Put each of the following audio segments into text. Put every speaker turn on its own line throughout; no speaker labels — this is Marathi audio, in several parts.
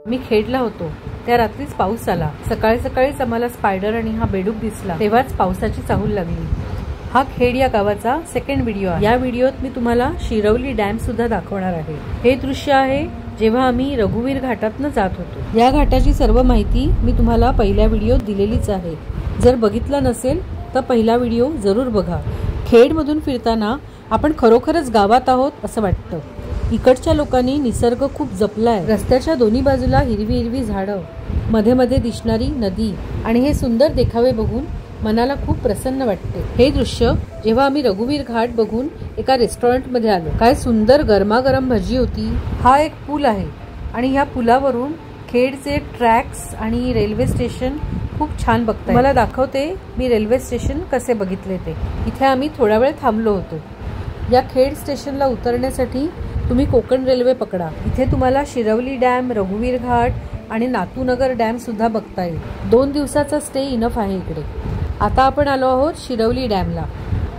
मी खेडला होतो त्या रात्रीच पाऊस आला। सकाळी सकाळीच आम्हाला स्पायडर आणि हा बेडूक दिसला, तेव्हाच पावसाची चाहूल लागली। हा खेड या गावाचा सेकंड व्हिडिओ आहे। या व्हिडिओत मी तुम्हाला शिरवली डॅम सुद्धा दाखवणार आहे। हे दृश्य आहे जेव्हा आम्ही रघुवीर घाटातनं जात होतो। या घाटाची सर्व माहिती मी तुम्हाला पहिल्या व्हिडिओत दिलेलीच आहे। जर बघितलं नसेल तर पहिला व्हिडिओ जरूर बघा। खेडमधून फिरताना आपण खरोखरच गावात आहोत असं वाटतं। इकडच्या लोकांनी निसर्ग खूप जपलाय। रस्त्याच्या दोन्ही बाजूला हिरवी हिरवी झाडं, मध्ये मध्ये दिसणारी नदी आणि हे सुंदर देखावे बघून मनाला खूप प्रसन्न वाटते। हे दृश्य जेव्हा आम्ही रघुवीर घाट बघून एका रेस्टॉरंट मध्ये आलो। काय सुंदर गरमागरम भजी होती। हा एक पूल आहे आणि ह्या पुलावरून खेडचे ट्रॅक्स आणि रेल्वे स्टेशन खूप छान बघताय। मला दाखवते मी रेल्वे स्टेशन कसे बघितले ते। इथे आम्ही थोडा वेळ थांबलो होतो। या खेड स्टेशनला उतरण्यासाठी तुम्ही कोकण रेल्वे पकडा। इथे तुम्हाला शिरवली डॅम, रघुवीर घाट आणि नातूनगर डॅम सुद्धा बघता येईल। 2 दिवसाचा स्टे इनफ आहे इकडे। आता आपण आलो आहोत शिरवली डॅमला।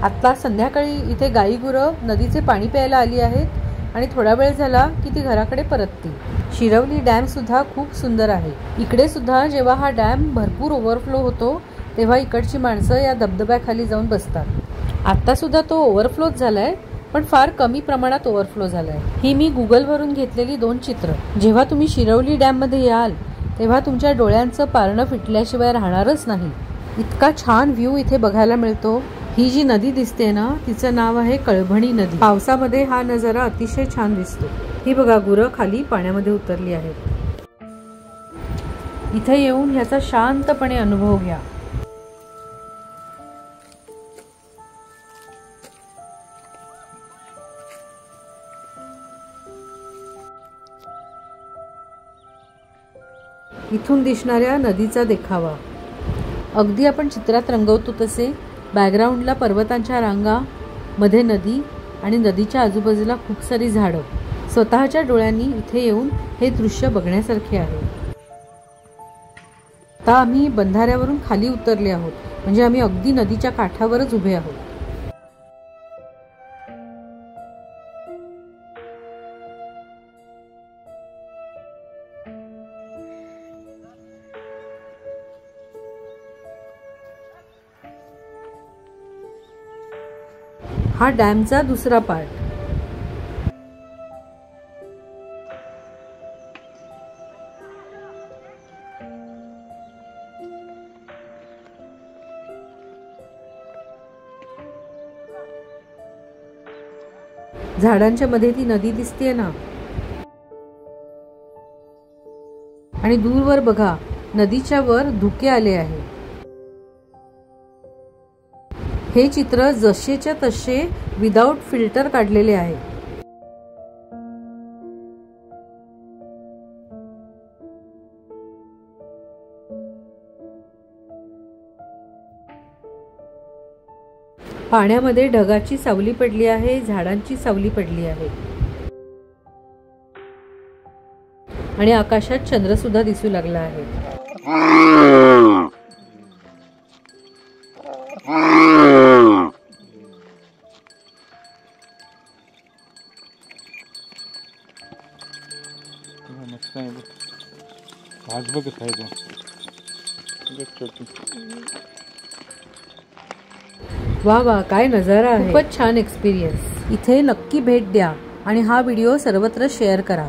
आता संध्याकाळी इथे गाईगुरं नदीचे पाणी प्यायला आली आहेत आणि थोडा वेळ झाला की ती घराकडे परततील। शिरवली डॅम सुद्धा खूप सुंदर आहे। इकडे सुद्धा जेव्हा हा डॅम भरपूर ओव्हरफ्लो होतो तेव्हा इकडची माणसं या धबधब्याखाली जाऊन बसतात। आता सुद्धा तो ओव्हरफ्लोच झालाय, पण फार कमी प्रमाणात ओव्हरफ्लो झालाय। ही मी गुगलवरून घेतलेली 2 चित्र। जेव्हा तुम्ही शिरवली डॅम मध्ये याल तेव्हा तुमच्या डोळ्यांचं पारणं फिटल्याशिवाय राहणारच नाही। इतका छान व्ह्यू इथे बघायला मिळतो। ही जी नदी दिसते ना, तिचं नाव आहे कळभणी नदी। पावसामध्ये हा नजारा अतिशय छान दिसतो। ही बघा, गुरं खाली पाण्यामध्ये उतरली आहेत। इथे येऊन ह्याचा शांतपणे अनुभव घ्या। इथून दिसणाऱ्या नदीचा देखावा अगदी आपण चित्रात रंगवतो तसे। बॅकग्राऊंडला पर्वतांच्या रांगा, मध्ये नदी आणि नदीच्या आजूबाजूला खूप सारी झाडं। स्वतःच्या डोळ्यांनी इथे येऊन हे दृश्य बघण्यासारखे आहे। आता आम्ही बंधाऱ्यावरून खाली उतरले आहोत, म्हणजे आम्ही अगदी नदीच्या काठावरच उभे आहोत। हा डॅमचा दुसरा पार्ट। झाडांच्या मध्ये ती नदी दिसतेय ना, आणि दूरवर बघा नदीच्या वर धुके आले आहे। हे चित्र जसेच्या तसे विदाउट फिल्टर काढलेले आहे। पाण्यामध्ये ढगाची सावली पडली आहे, झाडांची सावली पडली आहे आणि आकाशात चंद्र सुद्धा दिसू लागला आहे। वा वा, काय नजारा आहे। खूपच छान एक्सपिरियन्स। इथे नक्की भेट द्या आणि हा व्हिडिओ सर्वत्र शेअर करा।